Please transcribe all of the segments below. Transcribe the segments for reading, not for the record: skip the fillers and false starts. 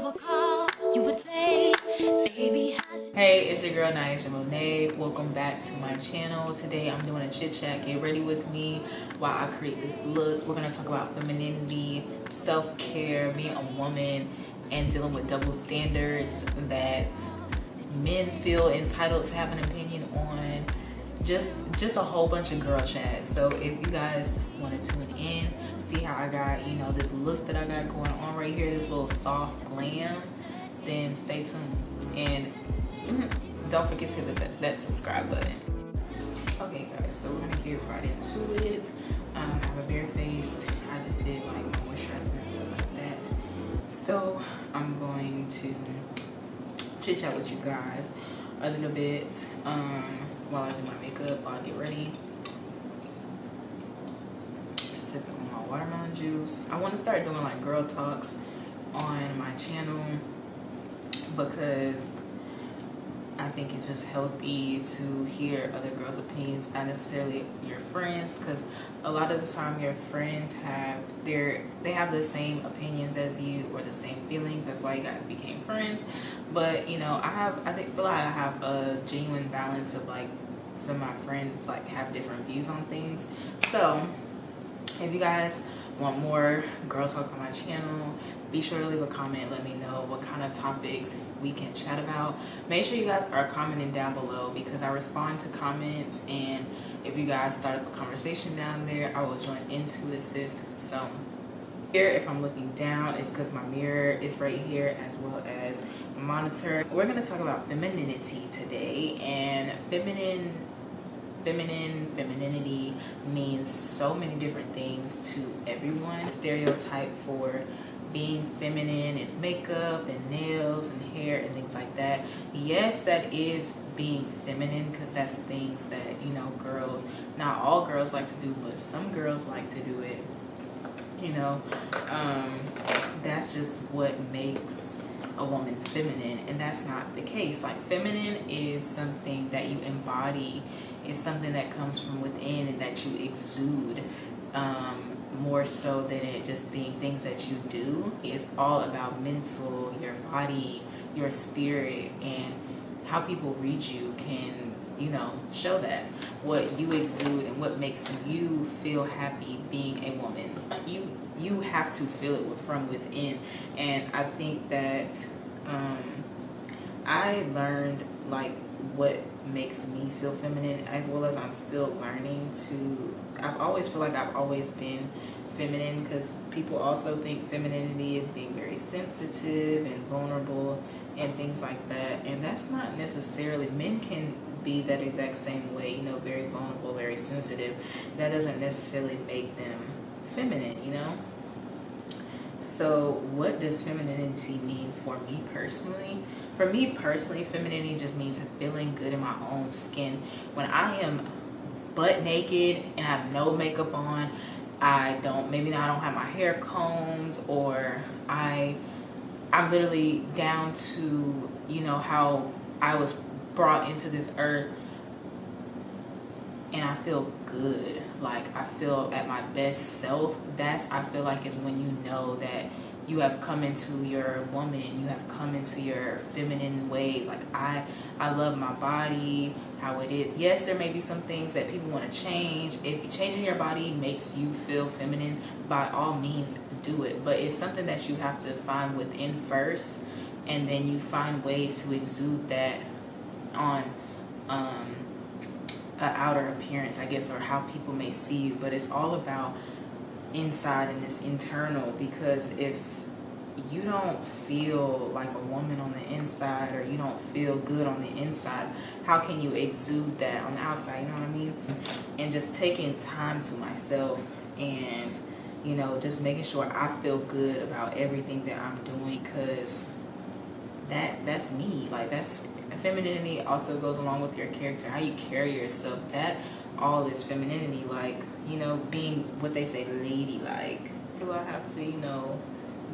Hey, it's your girl Nyasia Monae. Welcome back to my channel. Today I'm doing a chit chat. Get ready with me while I create this look. We're gonna talk about femininity, self-care, being a woman, and dealing with double standards that men feel entitled to have an opinion on. Just a whole bunch of girl chat. So if you guys want to tune in, see how I got, this look that I got going on right here, this little soft glam, then stay tuned. And don't forget to hit that subscribe button. Okay guys, so we're gonna get right into it. I have a bare face. I just did like moisturizing and stuff like that. So I'm going to chit chat with you guys a little bit while I do my makeup, while I get ready. Sipping on my watermelon juice. I want to start doing like girl talks on my channel because I think it's just healthy to hear other girls' opinions, not necessarily your friends, because a lot of the time your friends they have the same opinions as you or the same feelings. That's why you guys became friends. But feel like I have a genuine balance of like some of my friends like have different views on things. So if you guys want more girl talks on my channel, be sure to leave a comment. Let me know what kind of topics we can chat about. Make sure you guys are commenting down below because I respond to comments, and if you guys start up a conversation down there, I will join in to assist. So here, if I'm looking down, it's because my mirror is right here as well as my monitor. We're going to talk about femininity today, and femininity means so many different things to everyone. Stereotype for being feminine is makeup and nails and hair and things like that. Yes, that is being feminine because that's things that girls, not all girls like to do, but some girls like to do it. That's just what makes a woman feminine, and that's not the case. Like, feminine is something that you embody, is something that comes from within and that you exude, more so than it just being things that you do. It's all about mental, your body, your spirit, and how people read you can show that what you exude and what makes you feel happy being a woman. You have to feel it from within, and I think that I learned like what makes me feel feminine, as well as I'm still learning to. I've always feel like I've always been feminine, because people also think femininity is being very sensitive and vulnerable and things like that, and that's not necessarily. Men can be that exact same way, very vulnerable, very sensitive. That doesn't necessarily make them feminine, So what does femininity mean for me personally? For me personally, femininity just means feeling good in my own skin. When I am butt naked and I have no makeup on, maybe I don't have my hair combed, or I'm literally down to, how I was brought into this earth, and I feel good. Like, I feel at my best self. I feel like is when you know that you have come into your woman, you have come into your feminine ways. Like, I love my body, how it is. Yes, there may be some things that people want to change. If changing your body makes you feel feminine, by all means do it. But it's something that you have to find within first, and then you find ways to exude that on an outer appearance, I guess, or how people may see you. But it's all about inside, and it's internal, because if you don't feel like a woman on the inside, or you don't feel good on the inside, how can you exude that on the outside? You know what I mean? And just taking time to myself, and just making sure I feel good about everything that I'm doing, because that's me. Like, that's femininity. Also goes along with your character, how you carry yourself. That all is femininity. Like, being what they say, ladylike. Do I have to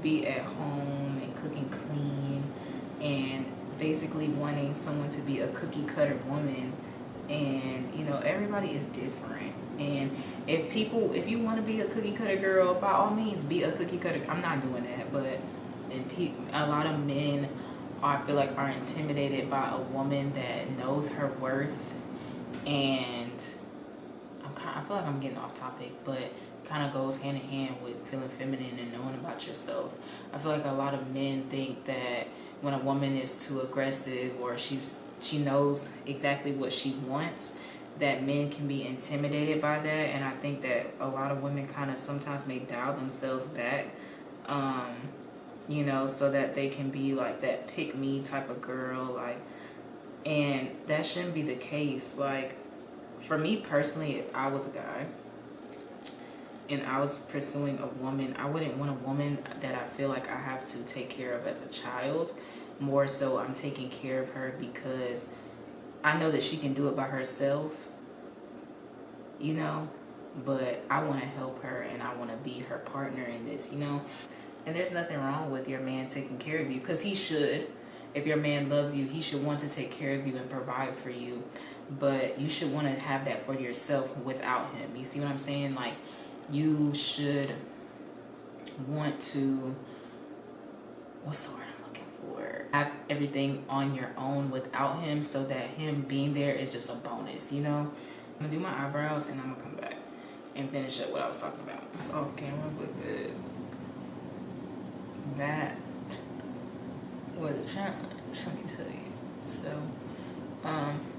be at home and cooking clean, and basically wanting someone to be a cookie cutter woman? And everybody is different, and if you want to be a cookie cutter girl, by all means be a cookie cutter. I'm not doing that, but and a lot of men, I feel like, are intimidated by a woman that knows her worth. And I feel like I'm getting off topic, but kind of goes hand in hand with feeling feminine and knowing about yourself. I feel like a lot of men think that when a woman is too aggressive, or she knows exactly what she wants, that men can be intimidated by that. And I think that a lot of women kind of sometimes may dial themselves back, you know, so that they can be like that pick me type of girl, like, and that shouldn't be the case. Like, for me personally, if I was a guy and I was pursuing a woman, I wouldn't want a woman that I feel like I have to take care of as a child. More so, I'm taking care of her because I know that she can do it by herself, you know, but I want to help her and I want to be her partner in this, you know. And there's nothing wrong with your man taking care of you, because he should. If your man loves you, he should want to take care of you and provide for you. But you should want to have that for yourself without him. You see what I'm saying? Like, you should want to, what's the word I'm looking for? Have everything on your own without him, so that him being there is just a bonus, you know? I'm gonna do my eyebrows and I'm gonna come back and finish up what I was talking about. It's off camera because that was a challenge, let me tell you. So,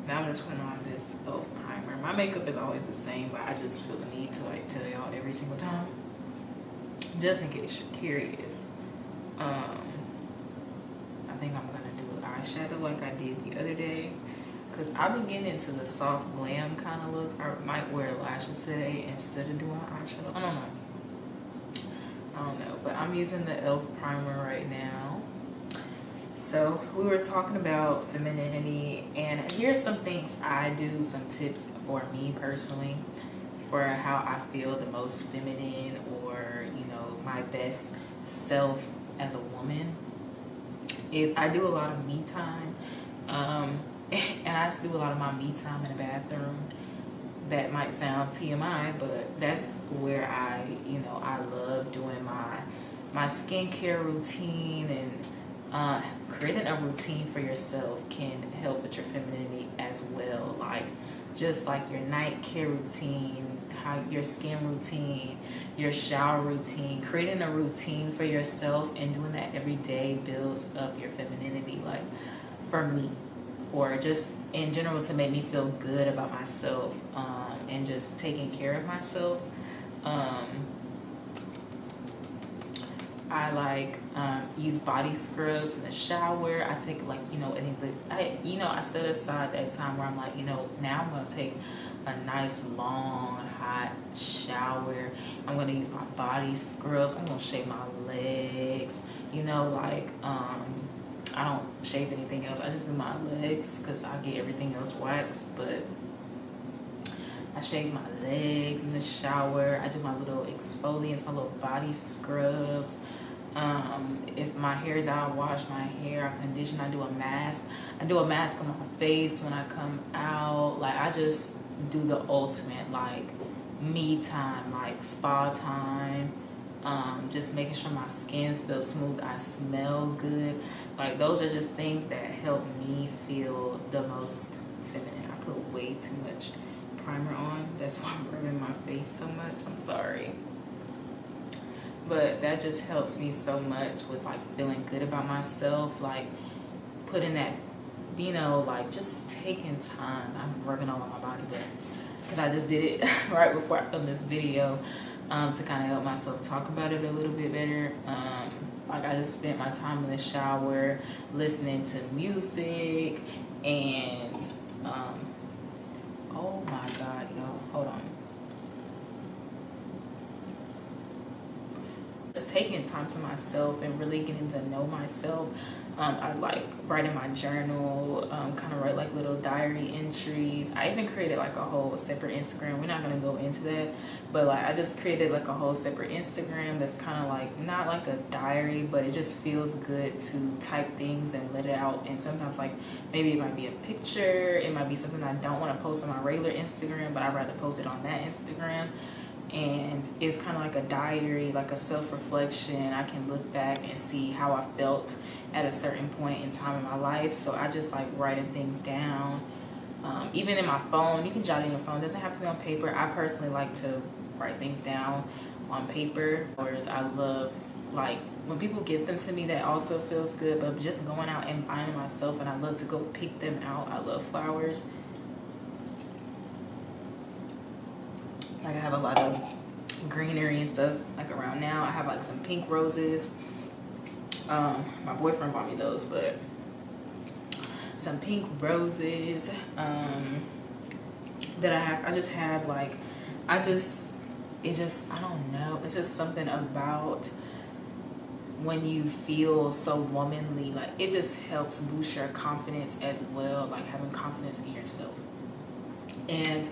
now I'm just putting on this e.l.f. primer. My makeup is always the same, but I just feel the need to like tell y'all every single time, just in case you're curious. I think I'm gonna do an eyeshadow like I did the other day, because I've been getting into the soft glam kind of look. I might wear lashes today instead of doing eyeshadow. I don't know, but I'm using the e.l.f. primer right now. So we were talking about femininity, and here's some things I do, some tips for me personally, for how I feel the most feminine, or, you know, my best self as a woman, is I do a lot of me time. And I do a lot of my me time in the bathroom. That might sound TMI, but that's where I love doing my skincare routine. And creating a routine for yourself can help with your femininity as well. Like, just like your night care routine, your skin routine, your shower routine, creating a routine for yourself and doing that every day builds up your femininity. Like, for me, or just in general, to make me feel good about myself, and just taking care of myself. I like use body scrubs in the shower. I take I set aside that time where I'm like, now I'm gonna take a nice long hot shower. I'm gonna use my body scrubs. I'm gonna shave my legs. I don't shave anything else. I just do my legs because I get everything else waxed, but I shave my legs in the shower. I do my little exfoliants, my little body scrubs. If my hair is out, I wash my hair, I condition, I do a mask. I do a mask on my face when I come out. Like, I just do the ultimate, like, me time, like spa time. Just making sure my skin feels smooth, I smell good. Like, those are just things that help me feel the most feminine. I put way too much primer on. That's why I'm rubbing my face so much. I'm sorry. But that just helps me so much with, like, feeling good about myself. Like, putting that, like, just taking time. I'm working all on my body, but because I just did it right before I filmed this video, to kind of help myself talk about it a little bit better. Like, I just spent my time in the shower listening to music, and oh my god, y'all, hold on. Just taking time to myself and really getting to know myself. I like writing my journal, kind of write like little diary entries. I even created like a whole separate Instagram. We're not gonna go into that, but like, I just created like a whole separate Instagram that's kind of like, not like a diary, but it just feels good to type things and let it out. And sometimes, like, maybe it might be a picture, it might be something I don't want to post on my regular Instagram, but I'd rather post it on that Instagram. and it's kind of like a diary, like a self-reflection. I can look back and see how I felt at a certain point in time in my life. So I just like writing things down. Even in my phone, you can jot it in your phone. It doesn't have to be on paper. I personally like to write things down on paper. Whereas I love, like, when people give them to me, that also feels good. But just going out and buying them myself, and I love to go pick them out. I love flowers. Like, I have a lot of greenery and stuff like around now. I have like some pink roses. My boyfriend bought me those, but some pink roses that I just have, like, I don't know, it's just something about when you feel so womanly, like it just helps boost your confidence as well, like having confidence in yourself. And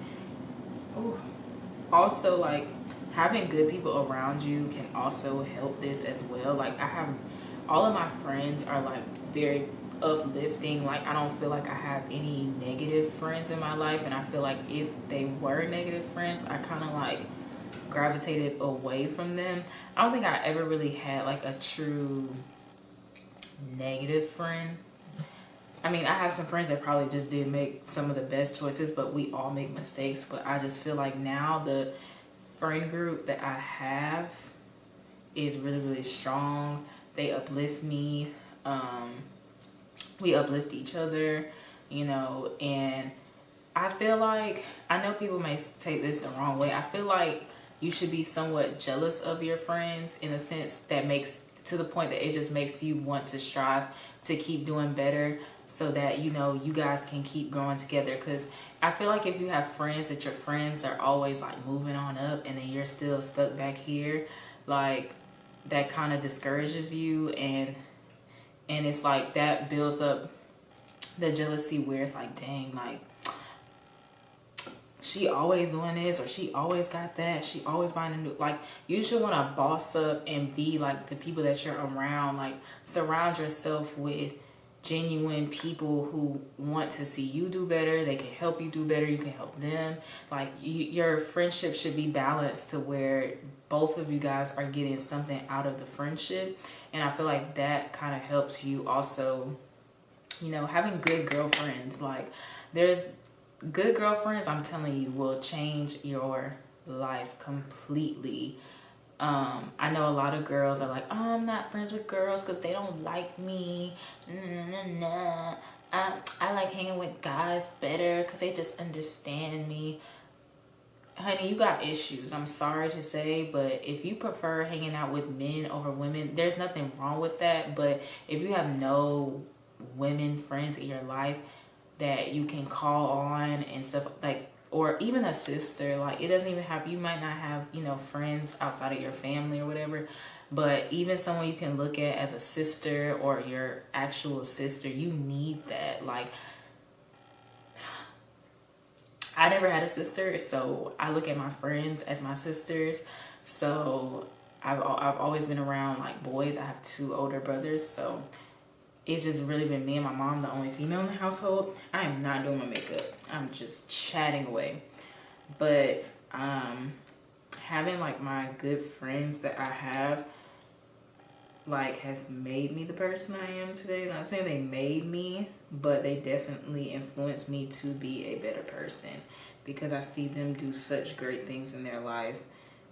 also, like, having good people around you can also help this as well. Like, I have all of my friends are like very uplifting. Like, I don't feel like I have any negative friends in my life, and I feel like if they were negative friends, I kind of like gravitated away from them. I don't think I ever really had like a true negative friend. I mean, I have some friends that probably just did make some of the best choices, but we all make mistakes. But I just feel like now the friend group that I have is really, really strong. They uplift me. We uplift each other, you know, and I feel like, I know people may take this the wrong way. I feel like you should be somewhat jealous of your friends in a sense that makes, to the point that it just makes you want to strive to keep doing better, so that, you know, you guys can keep growing together. Because I feel like if you have friends that your friends are always like moving on up and then you're still stuck back here, like that kind of discourages you, and it's like that builds up the jealousy where it's like, dang, like she always doing this, or she always got that, she always buying a new, like, you should want to boss up and be like the people that you're around. Like, surround yourself with genuine people who want to see you do better. They can help you do better, you can help them. Like, your friendship should be balanced to where both of you guys are getting something out of the friendship. And I feel like that kind of helps you also, you know, having good girlfriends. Like, there's good girlfriends, I'm telling you, will change your life completely. I know a lot of girls are like, oh, I'm not friends with girls because they don't like me. I like hanging with guys better because they just understand me. Honey, you got issues. I'm sorry to say, but if you prefer hanging out with men over women, there's nothing wrong with that. But if you have no women friends in your life that you can call on and stuff, like, or even a sister, like, it doesn't even have, you might not have, you know, friends outside of your family or whatever, but even someone you can look at as a sister or your actual sister, you need that. Like, I never had a sister, so I look at my friends as my sisters. So I've always been around like boys. I have 2 older brothers, so it's just really been me and my mom, the only female in the household. I am not doing my makeup. I'm just chatting away. But having like my good friends that I have, like, has made me the person I am today. Not saying they made me, but they definitely influenced me to be a better person, because I see them do such great things in their life,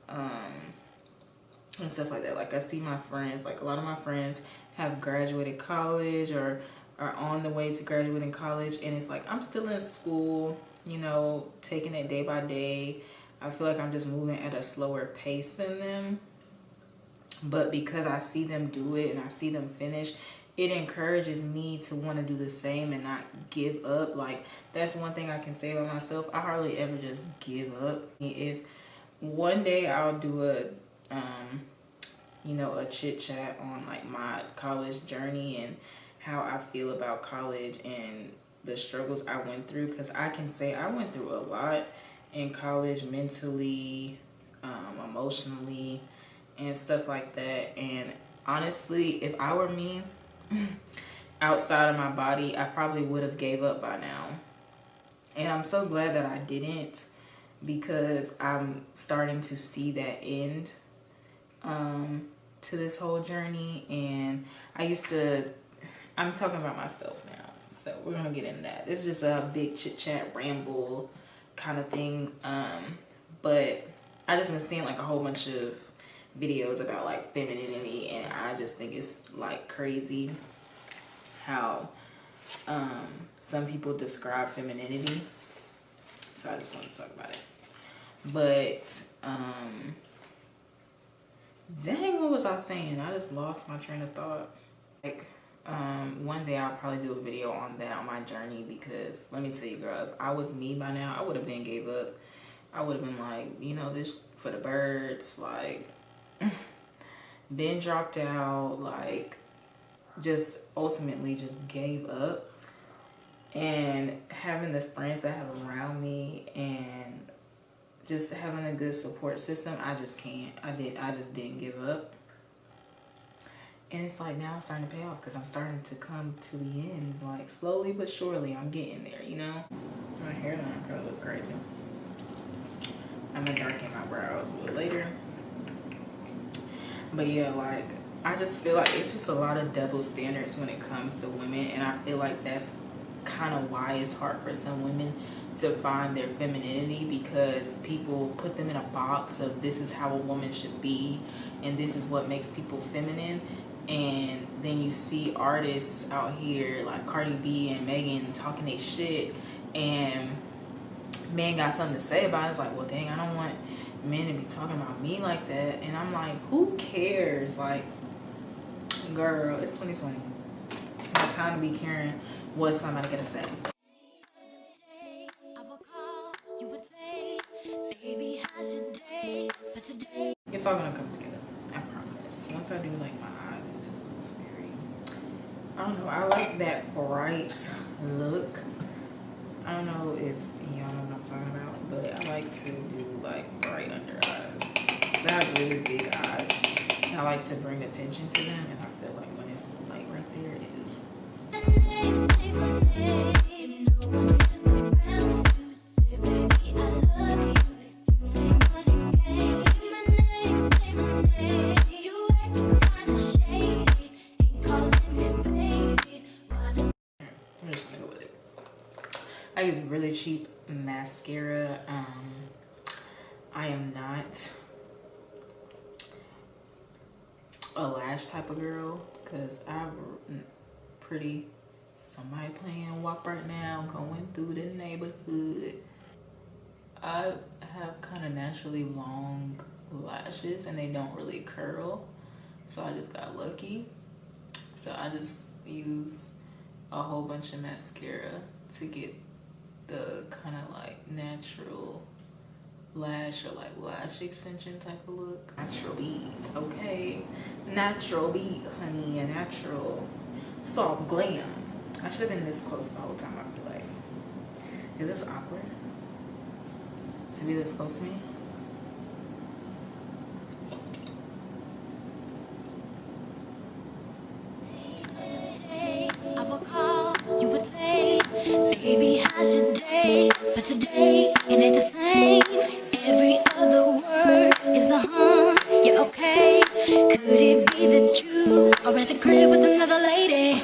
and stuff like that. Like, I see my friends, like, a lot of my friends have graduated college or are on the way to graduating college, and it's like, I'm still in school, you know, taking it day by day. I feel like I'm just moving at a slower pace than them. But because I see them do it and I see them finish, it encourages me to want to do the same and not give up. Like, that's one thing I can say about myself. I hardly ever just give up. If one day I'll do a, you know, a chit chat on like my college journey and how I feel about college and the struggles I went through. Because I can say I went through a lot in college, mentally, emotionally, and stuff like that. And honestly, if I were me outside of my body, I probably would have gave up by now. And I'm so glad that I didn't. because I'm starting to see that end to this whole journey. And I'm talking about myself now, so we're gonna get into that. This is just a big chit chat ramble kind of thing, but I just been seeing like a whole bunch of videos about like femininity, and I just think it's like crazy how some people describe femininity. So I just want to talk about it. But dang, what was I saying? I just lost my train of thought. Like one day I'll probably do a video on that, on my journey, because let me tell you, girl, if I was me by now, I would have been gave up. I would have been like, you know, this for the birds, like been dropped out, like just ultimately just gave up. And having the friends I have around me and just having a good support system, I just can't. I just didn't give up. And it's like now it's starting to pay off, because I'm starting to come to the end, like slowly but surely I'm getting there, you know. My hairline probably look crazy. I'm gonna darken my brows a little later. But yeah, like I just feel like it's just a lot of double standards when it comes to women, and I feel like that's kind of why it's hard for some women to find their femininity, because people put them in a box of this is how a woman should be and this is what makes people feminine. And then you see artists out here like Cardi B and Megan talking their shit, and men got something to say about it. It's like, well dang, I don't want men to be talking about me like that. And I'm like, who cares? Like, girl, it's 2020. Not time to be caring what somebody gotta say. It's all gonna come together, I promise. Once I do like my eyes, it just looks very, I don't know, I like that bright look. I don't know if y'all know what I'm talking about, but I like to do like bright under eyes, because I have really big eyes and I like to bring attention to them, and I feel like when it's light right there, it just I use really cheap mascara. I am not a lash type of girl, because I'm pretty, somebody playing WAP right now, going through the neighborhood. I have kind of naturally long lashes and they don't really curl, so I just got lucky. So I just use a whole bunch of mascara to get the kind of like natural lash or like lash extension type of look. Natural beads, okay? Natural bead, honey, a natural soft glam. I should have been this close the whole time. I'd be like, is this awkward to be this close to me? I will call, you would say, baby, how's your day? But today, it ain't the same. Every other word is a yeah, okay. Could it be that you are at the crib with another lady?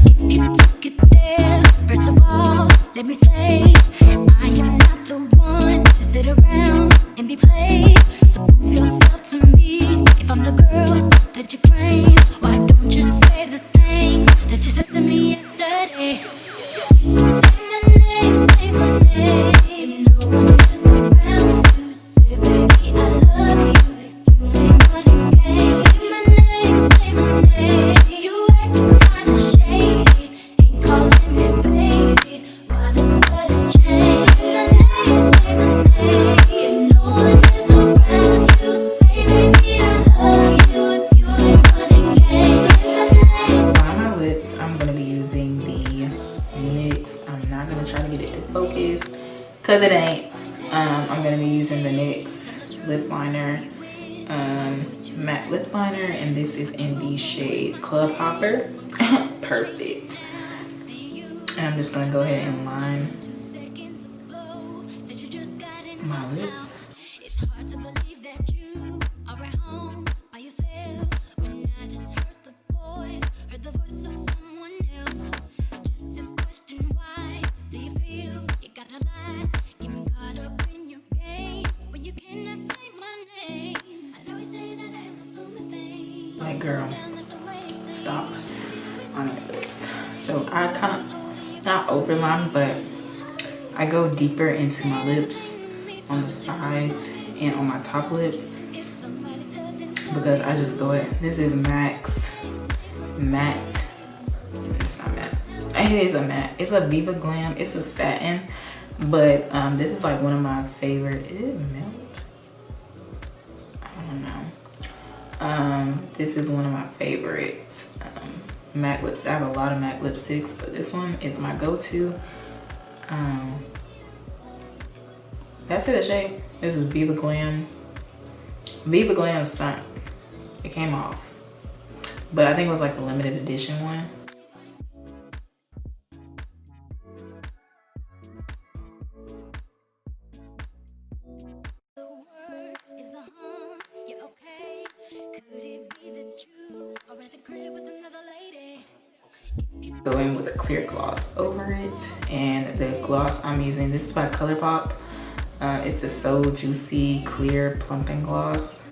If you took it there, first of all, let me say, I am not the one to sit around and be played. So prove yourself to me. If I'm the girl that you claim, why don't you say the things that you said to me yesterday? Say my name, if no one is around you. Say, baby, I love you if you ain't running game. Say my name, you acting kinda shady, ain't calling me baby. Why the sudden change? Say my name, if no one is around you. Say, baby, I love you if you ain't running game. On my lips, I'm gonna be using the NYX. I'm not gonna try to get it to focus, cause it ain't. I'm gonna be using the NYX lip liner, matte lip liner, and this is in the shade Club Hopper. Perfect. And I'm just gonna go ahead and line my lips. It's hard to believe that you are at home by yourself when I just heard the voice of someone else. Just this question, why do you feel you gotta lie? Getting caught up in your game when you cannot say my name. I know you say that I am assuming things. Like, girl, stop on your lips. So I kind of, not overline, but I go deeper into my lips on the sides and on my top lip because I just go it. This is matte. It's not matte. It is a matte. It's a Viva Glam. It's a satin, but this is like one of my favorite. Did it melt? I don't know. This is one of my favorites. Matte lips. I have a lot of matte lipsticks, but this one is my go-to. That's it, the shade. This is Viva Glam. Viva Glam Sun. It came off, but I think it was like a limited edition one. Go in with a clear gloss over it, and the gloss I'm using, this is by ColourPop. It's the So Juicy Clear Plumping Gloss.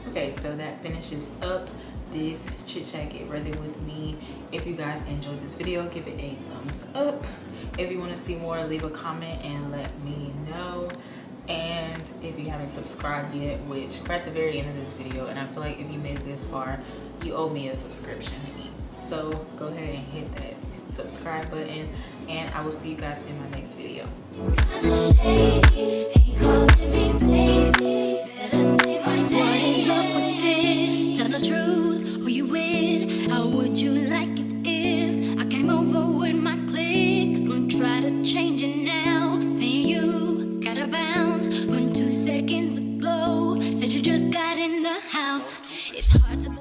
Okay, so that finishes up this chit chat get ready with me. If you guys enjoyed this video, give it a thumbs up. If you want to see more, leave a comment and let me know. And if you haven't subscribed yet, which we're at the very end of this video, and I feel like if you made it this far, you owe me a subscription. So go ahead and hit that subscribe button, and I will see you guys in my next video. How would you like it if I came over with my clique? Don't try to change it now. Saying you gotta bounce when 2 seconds ago said you just got in the house. It's hard to believe.